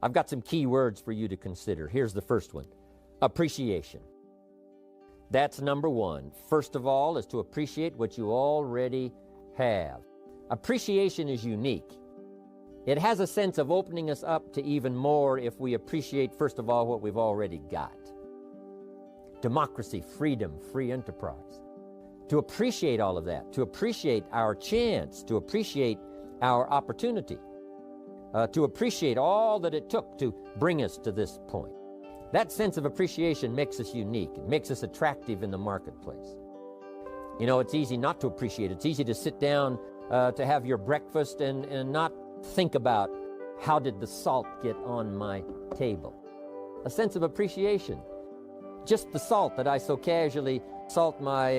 I've got some key words for you to consider. Here's the first one: appreciation. That's number one. First of all is to appreciate what you already have. Appreciation is unique. It has a sense of opening us up to even more if we appreciate, first of all, what we've already got. Democracy, freedom, free enterprise. To appreciate all of that, to appreciate our chance, to appreciate our opportunity, to appreciate all that it took to bring us to this point. That sense of appreciation makes us unique. It makes us attractive in the marketplace. You know, it's easy not to appreciate. It's easy to sit down to have your breakfast and not think about how did the salt get on my table. A sense of appreciation. Just the salt that I so casually salt my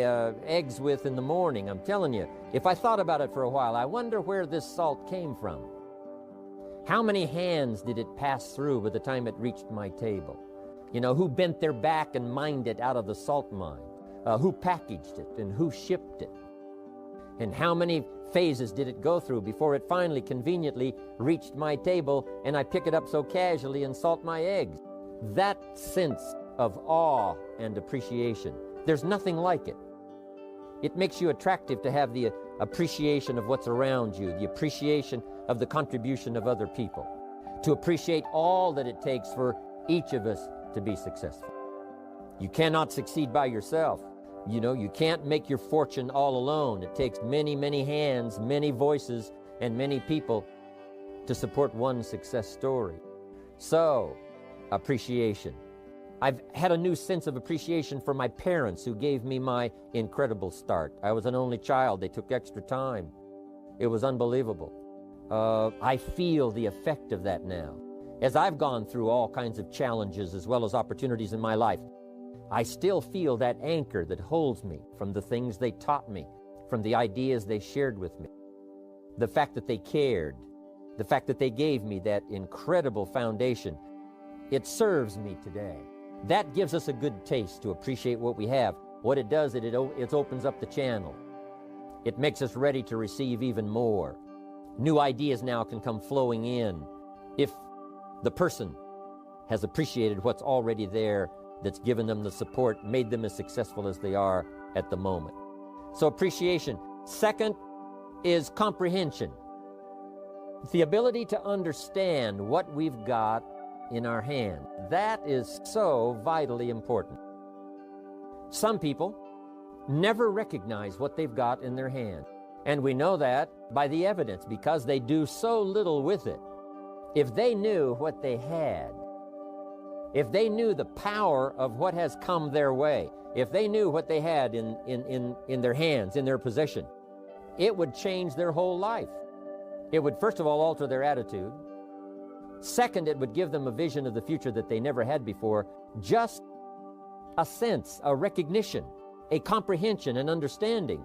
eggs with in the morning. I'm telling you, if I thought about it for a while, I wonder where this salt came from. How many hands did it pass through by the time it reached my table? You know, who bent their back and mined it out of the salt mine? Who packaged it and who shipped it? And how many phases did it go through before it finally conveniently reached my table and I pick it up so casually and salt my eggs? That sense of awe and appreciation, there's nothing like it. It makes you attractive to have the appreciation of what's around you, the appreciation of the contribution of other people, to appreciate all that it takes for each of us to be successful. You cannot succeed by yourself. You know, you can't make your fortune all alone. It takes many, many hands, many voices, and many people to support one success story. So, appreciation. I've had a new sense of appreciation for my parents who gave me my incredible start. I was an only child. They took extra time. It was unbelievable. I feel the effect of that now. As I've gone through all kinds of challenges as well as opportunities in my life, I still feel that anchor that holds me from the things they taught me, from the ideas they shared with me. The fact that they cared, the fact that they gave me that incredible foundation, it serves me today. That gives us a good taste to appreciate what we have. What it does, it opens up the channel. It makes us ready to receive even more. New ideas now can come flowing in if the person has appreciated what's already there, that's given them the support, made them as successful as they are at the moment. So appreciation. Second is comprehension. It's the ability to understand what we've got in our hand. That is so vitally important. Some people never recognize what they've got in their hand. And we know that by the evidence, because they do so little with it. If they knew what they had, if they knew the power of what has come their way, if they knew what they had in their hands, in their possession, it would change their whole life. It would, first of all, alter their attitude. Second, it would give them a vision of the future that they never had before. Just a sense, a recognition, a comprehension, an understanding.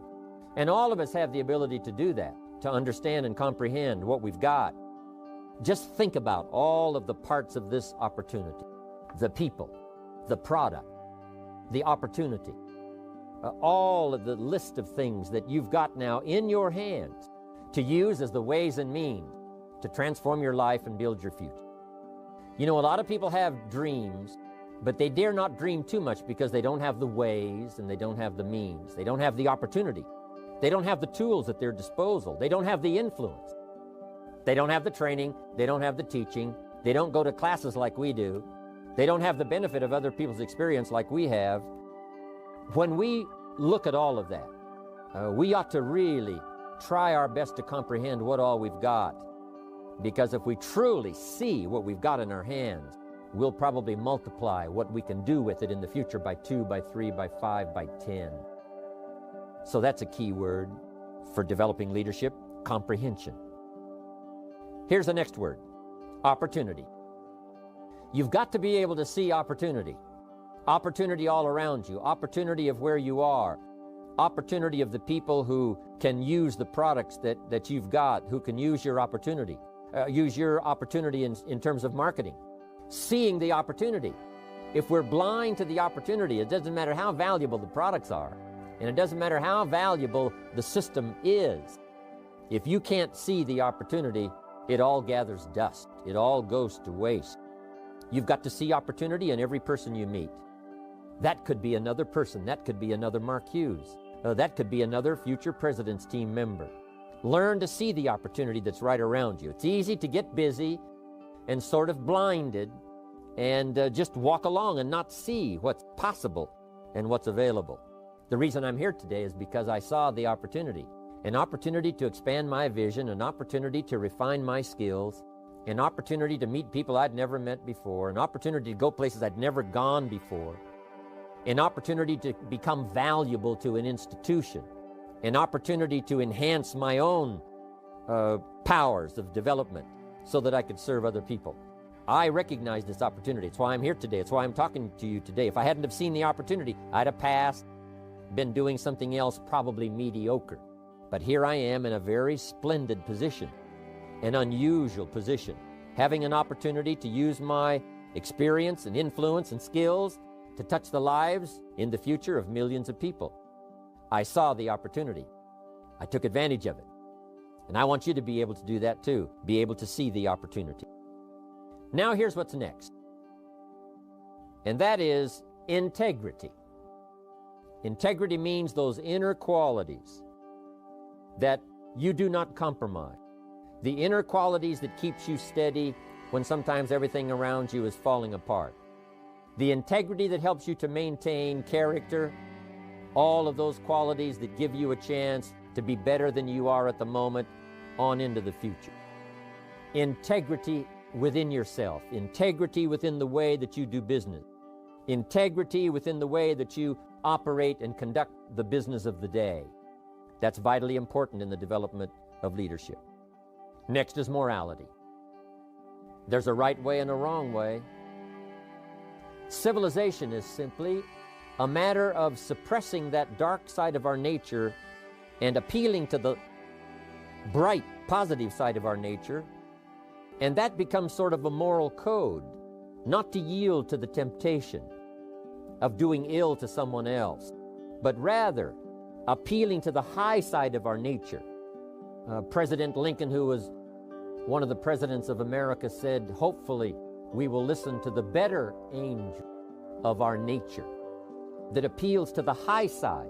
And all of us have the ability to do that, to understand and comprehend what we've got. Just think about all of the parts of this opportunity. The people, the product, the opportunity, all of the list of things that you've got now in your hands to use as the ways and means to transform your life and build your future. You know, a lot of people have dreams, but they dare not dream too much because they don't have the ways and they don't have the means. They don't have the opportunity. They don't have the tools at their disposal. They don't have the influence. They don't have the training. They don't have the teaching. They don't go to classes like we do. They don't have the benefit of other people's experience like we have. When we look at all of that, we ought to really try our best to comprehend what all we've got. Because if we truly see what we've got in our hands, we'll probably multiply what we can do with it in the future by 2, by 3, by 5, by 10. So that's a key word for developing leadership: comprehension. Here's the next word: opportunity. You've got to be able to see opportunity. Opportunity all around you. Opportunity of where you are. Opportunity of the people who can use the products that you've got, who can use your opportunity. Use your opportunity in terms of marketing. Seeing the opportunity. If we're blind to the opportunity, it doesn't matter how valuable the products are, and it doesn't matter how valuable the system is. If you can't see the opportunity, it all gathers dust. It all goes to waste. You've got to see opportunity in every person you meet. That could be another person. That could be another Mark Hughes. That could be another future president's team member. Learn to see the opportunity that's right around you. It's easy to get busy and sort of blinded and just walk along and not see what's possible and what's available. The reason I'm here today is because I saw the opportunity. An opportunity to expand my vision, an opportunity to refine my skills, an opportunity to meet people I'd never met before, an opportunity to go places I'd never gone before, an opportunity to become valuable to an institution, an opportunity to enhance my own powers of development so that I could serve other people. I recognize this opportunity. It's why I'm here today. It's why I'm talking to you today. If I hadn't have seen the opportunity, I'd have passed, been doing something else probably mediocre. But here I am in a very splendid position, an unusual position, having an opportunity to use my experience and influence and skills to touch the lives in the future of millions of people. I saw the opportunity. I took advantage of it. And I want you to be able to do that too, be able to see the opportunity. Now here's what's next. And that is integrity. Integrity means those inner qualities that you do not compromise. The inner qualities that keeps you steady when sometimes everything around you is falling apart. The integrity that helps you to maintain character, all of those qualities that give you a chance to be better than you are at the moment on into the future. Integrity within yourself, integrity within the way that you do business, integrity within the way that you operate and conduct the business of the day. That's vitally important in the development of leadership. Next is morality. There's a right way and a wrong way. Civilization is simply a matter of suppressing that dark side of our nature and appealing to the bright, positive side of our nature. And that becomes sort of a moral code, not to yield to the temptation of doing ill to someone else, but rather appealing to the high side of our nature. President Lincoln, who was one of the presidents of America, said, hopefully we will listen to the better angel of our nature that appeals to the high side,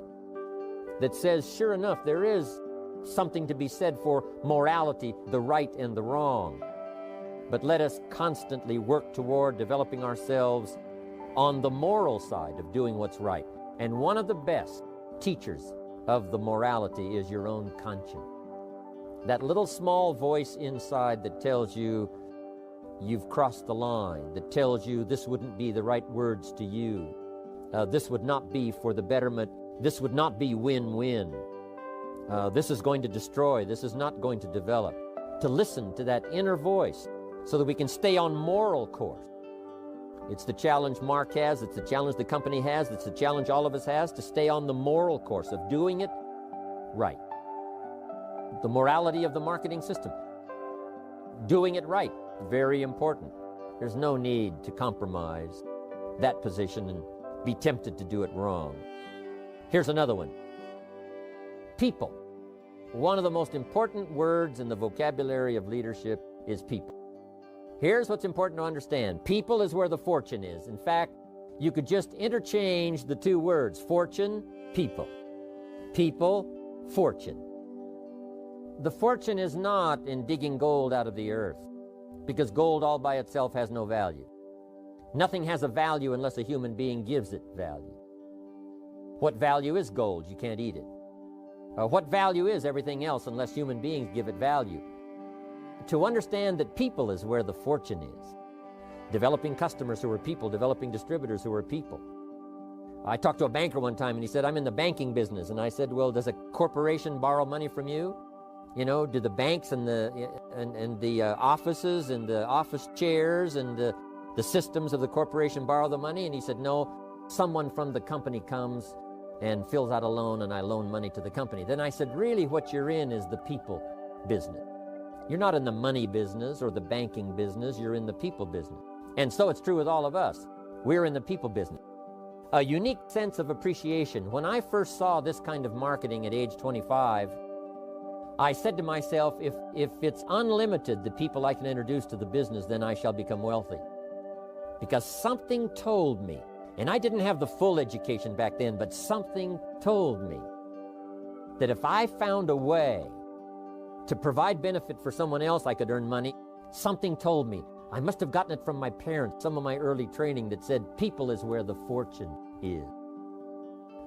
that says, sure enough, there is something to be said for morality, the right and the wrong. But let us constantly work toward developing ourselves on the moral side of doing what's right. And one of the best teachers of the morality is your own conscience. That little small voice inside that tells you you've crossed the line, that tells you this wouldn't be the right words to use, this would not be for the betterment, this would not be win-win, this is going to destroy, this is not going to develop. To listen to that inner voice so that we can stay on moral course. It's the challenge Mark has, it's the challenge the company has, it's the challenge all of us has, to stay on the moral course of doing it right. The morality of the marketing system. Doing it right, very important. There's no need to compromise that position and be tempted to do it wrong. Here's another one. People. One of the most important words in the vocabulary of leadership is people. Here's what's important to understand. People is where the fortune is. In fact, you could just interchange the two words, fortune, people. People, fortune. The fortune is not in digging gold out of the earth, because gold all by itself has no value. Nothing has a value unless a human being gives it value. What value is gold? You can't eat it. What value is everything else unless human beings give it value? To understand that people is where the fortune is. Developing customers who are people, developing distributors who are people. I talked to a banker one time and he said, I'm in the banking business. And I said, well, does a corporation borrow money from you? You know, do the banks and the offices and the office chairs and the systems of the corporation borrow the money? And he said, no, someone from the company comes and fills out a loan and I loan money to the company. Then I said, really what you're in is the people business. You're not in the money business or the banking business, you're in the people business. And so it's true with all of us. We're in the people business. A unique sense of appreciation. When I first saw this kind of marketing at age 25, I said to myself, if it's unlimited, the people I can introduce to the business, then I shall become wealthy. Because something told me, and I didn't have the full education back then, but something told me that if I found a way to provide benefit for someone else, I could earn money. Something told me. I must have gotten it from my parents, some of my early training that said people is where the fortune is.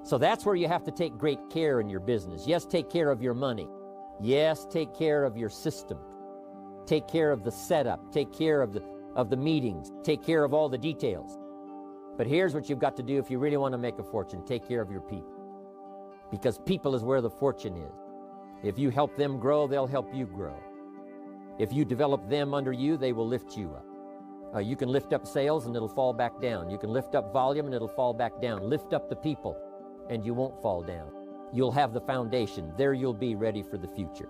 So that's where you have to take great care in your business. Yes, take care of your money. Yes, take care of your system. Take care of the setup. Take care of the meetings. Take care of all the details. But here's what you've got to do if you really want to make a fortune. Take care of your people. Because people is where the fortune is. If you help them grow, they'll help you grow. If you develop them under you, they will lift you up. You can lift up sales and it'll fall back down. You can lift up volume and it'll fall back down. Lift up the people and you won't fall down. You'll have the foundation. There you'll be ready for the future.